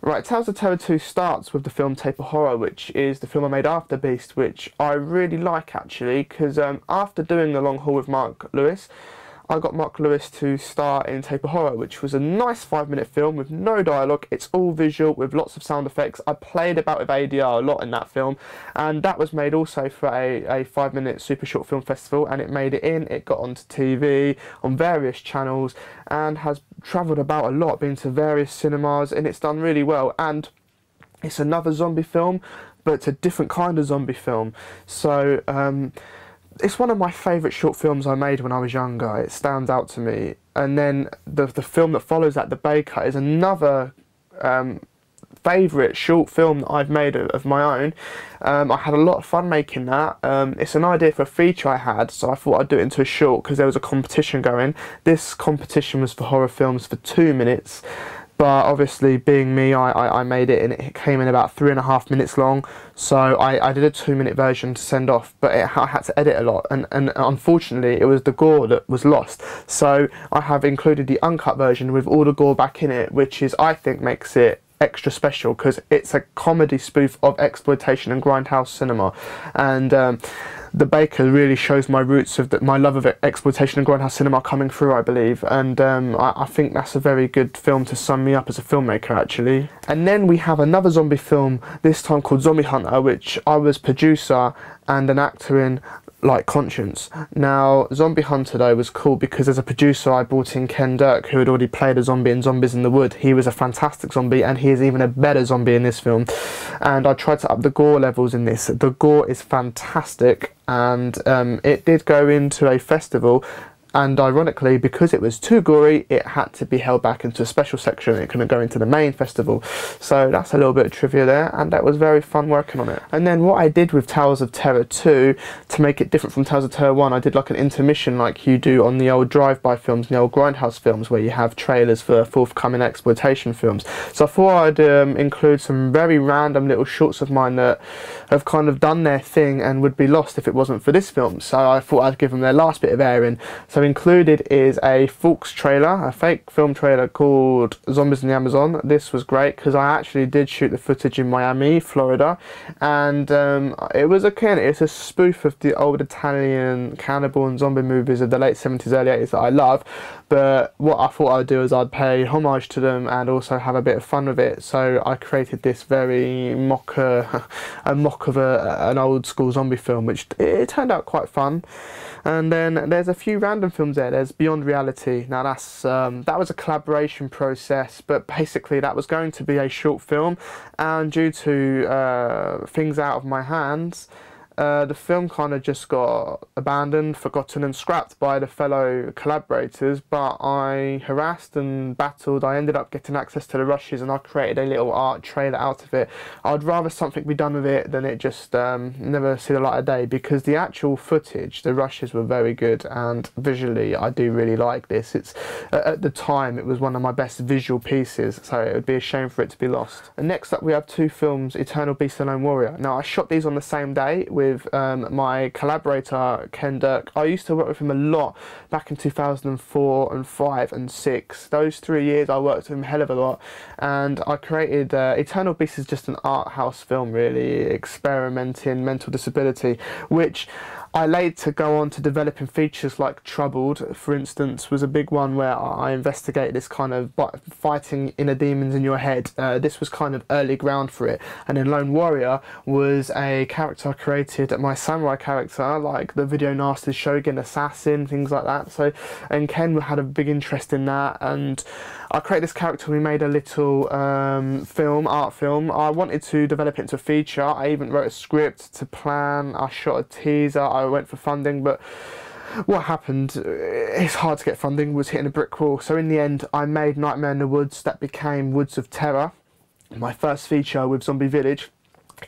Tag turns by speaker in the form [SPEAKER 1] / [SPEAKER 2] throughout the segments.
[SPEAKER 1] Right, Tales of Terror 2 starts with the film Tape of Horror, which is the film I made after Beast, which I really like actually, because after doing the long haul with Mark Lewis, I got Mark Lewis to star in Tape of Horror, which was a nice 5-minute film with no dialogue. It's all visual with lots of sound effects. I played about with ADR a lot in that film, and that was made also for a 5-minute super short film festival, and it made it in. It got onto TV on various channels and has travelled about a lot, been to various cinemas, and it's done really well. And it's another zombie film, but it's a different kind of zombie film. So it's one of my favourite short films I made when I was younger. It stands out to me. And then the film that follows that, The Baker, is another favourite short film that I've made of my own. I had a lot of fun making that. It's an idea for a feature I had, so I thought I'd do it into a short because there was a competition going. This competition was for horror films for 2 minutes. But obviously, being me, I made it, and it came in about 3.5 minutes long. So I did a 2-minute version to send off, but I had to edit a lot, and unfortunately, it was the gore that was lost. So I have included the uncut version with all the gore back in it, which is, I think, makes it extra special because it's a comedy spoof of exploitation and grindhouse cinema. And The Baker really shows my roots of my love of exploitation and grindhouse cinema coming through, I believe, and I think that's a very good film to sum me up as a filmmaker, actually. And then we have another zombie film, this time called Zombie Hunter, which I was producer and an actor in, like Conscience. Now, Zombie Hunter though was cool because as a producer I brought in Ken Dirk, who had already played a zombie in Zombies in the Wood. He was a fantastic zombie, and he is even a better zombie in this film. And I tried to up the gore levels in this. The gore is fantastic, and it did go into a festival. And ironically, because it was too gory, it had to be held back into a special section. It couldn't go into the main festival. So that's a little bit of trivia there, and that was very fun working on it. And then what I did with Tales of Terror 2, to make it different from Tales of Terror 1, I did like an intermission like you do on the old drive-by films, the old grindhouse films, where you have trailers for forthcoming exploitation films. So I thought I'd include some very random little shorts of mine that have kind of done their thing and would be lost if it wasn't for this film. So I thought I'd give them their last bit of airing. So included is a Forks trailer, a fake film trailer called Zombies in the Amazon. This was great because I actually did shoot the footage in Miami, Florida, and it's a spoof of the old Italian cannibal and zombie movies of the late 70s, early 80s that I love. But what I thought I'd do is I'd pay homage to them and also have a bit of fun with it. So I created this very a mock of an old school zombie film, which it turned out quite fun. And then there's a few random films there. There's Beyond Reality. Now that was a collaboration process, but basically that was going to be a short film, and due to things out of my hands, the film kind of just got abandoned, forgotten and scrapped by the fellow collaborators, but I harassed and battled. I ended up getting access to the rushes and I created a little art trailer out of it. I'd rather something be done with it than it just never see the light of day, because the actual footage, the rushes were very good, and visually I do really like this. It's at the time it was one of my best visual pieces, so it would be a shame for it to be lost. And next up we have 2 films, Eternal Beast and Lone Warrior. Now I shot these on the same day with my collaborator Ken Dirk. I used to work with him a lot back in 2004 and 5 and 6. Those 3 years I worked with him a hell of a lot, and I created Eternal Beast is just an art house film, really experimenting mental disability, which I later go on to developing features like Troubled, for instance, was a big one where I investigated this kind of fighting inner demons in your head. This was kind of early ground for it. And then Lone Warrior was a character I created, my samurai character, like the Video Nasty Shogun Assassin, things like that. So, and Ken had a big interest in that, and I created this character. We made a little art film. I wanted to develop it into a feature. I even wrote a script to plan. I shot a teaser. I went for funding, but what happened, it's hard to get funding, was hitting a brick wall. So in the end I made Nightmare in the Woods, that became Woods of Terror, my first feature with Zombie Village.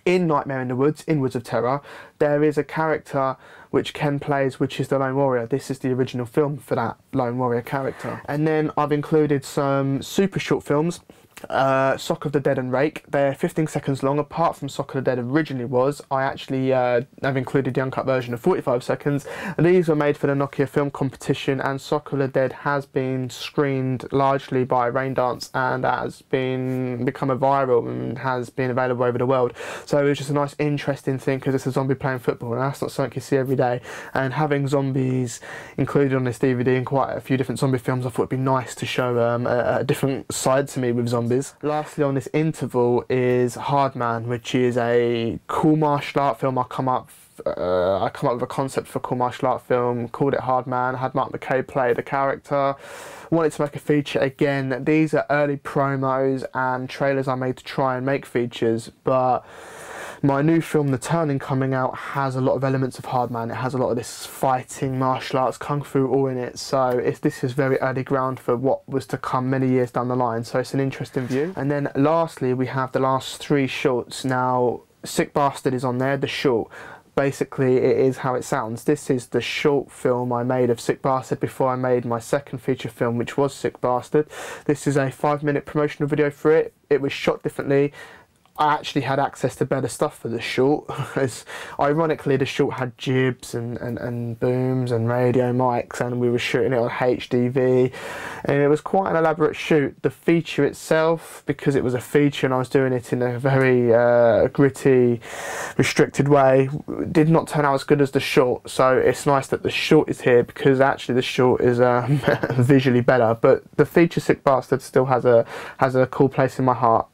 [SPEAKER 1] In Nightmare in the Woods, in Woods of Terror, there is a character which Ken plays, which is the Lone Warrior. This is the original film for that Lone Warrior character. And then I've included some super short films. Sock of the Dead and Rake. They're 15 seconds long. Apart from Sock of the Dead originally was, I actually have included the uncut version of 45 seconds. And these were made for the Nokia film competition, and Sock of the Dead has been screened largely by Raindance and has become a viral and has been available over the world. So it was just a nice interesting thing because it's a zombie playing football, and that's not something you see every day. And having zombies included on this DVD in quite a few different zombie films, I thought it'd be nice to show a different side to me with zombies. Lastly on this interval is Hard Man, which is a cool martial art film. I come up with a concept for a cool martial art film, called it Hard Man, had Mark McKay play the character, wanted to make a feature. Again, these are early promos and trailers I made to try and make features, but my new film, The Turning, coming out, has a lot of elements of Hard Man. It has a lot of this fighting, martial arts, kung fu all in it. So this is very early ground for what was to come many years down the line. So it's an interesting view. And then lastly, we have the last 3 shorts. Now, Sick Bastard is on there, the short. Basically, it is how it sounds. This is the short film I made of Sick Bastard before I made my second feature film, which was Sick Bastard. This is a 5-minute promotional video for it. It was shot differently. I actually had access to better stuff for the short. As ironically, the short had jibs and booms and radio mics, and we were shooting it on HDV, and it was quite an elaborate shoot. The feature itself, because it was a feature and I was doing it in a very gritty, restricted way, did not turn out as good as the short. So it's nice that the short is here, because actually the short is visually better, but the feature Sick Bastard still has a cool place in my heart.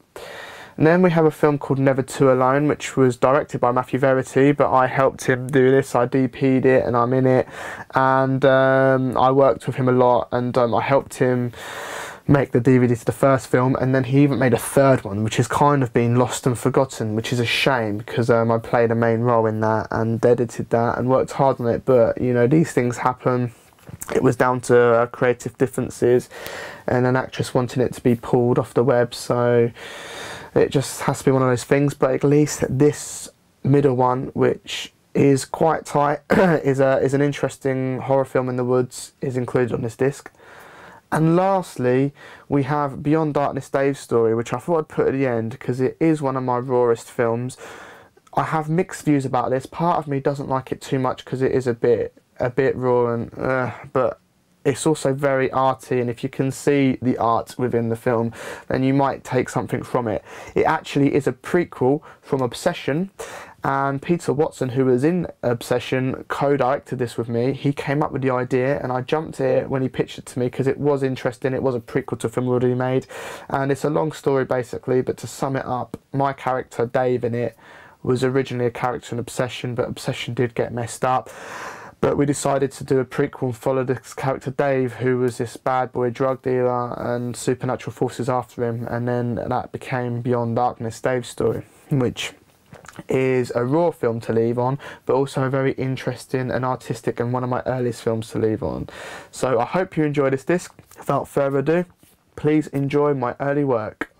[SPEAKER 1] And then we have a film called Never Too Alone, which was directed by Matthew Verity, but I helped him do this. I DP'd it and I'm in it, and I worked with him a lot, and I helped him make the DVD to the first film, and then he even made a third one, which has kind of been lost and forgotten, which is a shame, because I played a main role in that and edited that and worked hard on it. But you know, these things happen. It was down to creative differences and an actress wanting it to be pulled off the web, so it just has to be one of those things. But at least this middle one, which is quite tight, is an interesting horror film in the woods, is included on this disc. And lastly, we have Beyond Darkness, Dave's Story, which I thought I'd put at the end because it is one of my rawest films. I have mixed views about this. Part of me doesn't like it too much because it is a bit raw, and but it's also very arty, and if you can see the art within the film, then you might take something from it. It actually is a prequel from Obsession, and Peter Watson, who was in Obsession, co-directed this with me. He came up with the idea, and I jumped it when he pitched it to me because it was interesting. It was a prequel to a film already made, and it's a long story basically, but to sum it up, my character Dave in it was originally a character in Obsession, but Obsession did get messed up. But we decided to do a prequel and follow this character Dave, who was this bad boy drug dealer, and supernatural forces after him, and then that became Beyond Darkness, Dave's Story, which is a raw film to leave on, but also a very interesting and artistic, and one of my earliest films to leave on. So I hope you enjoy this disc. Without further ado, please enjoy my early work.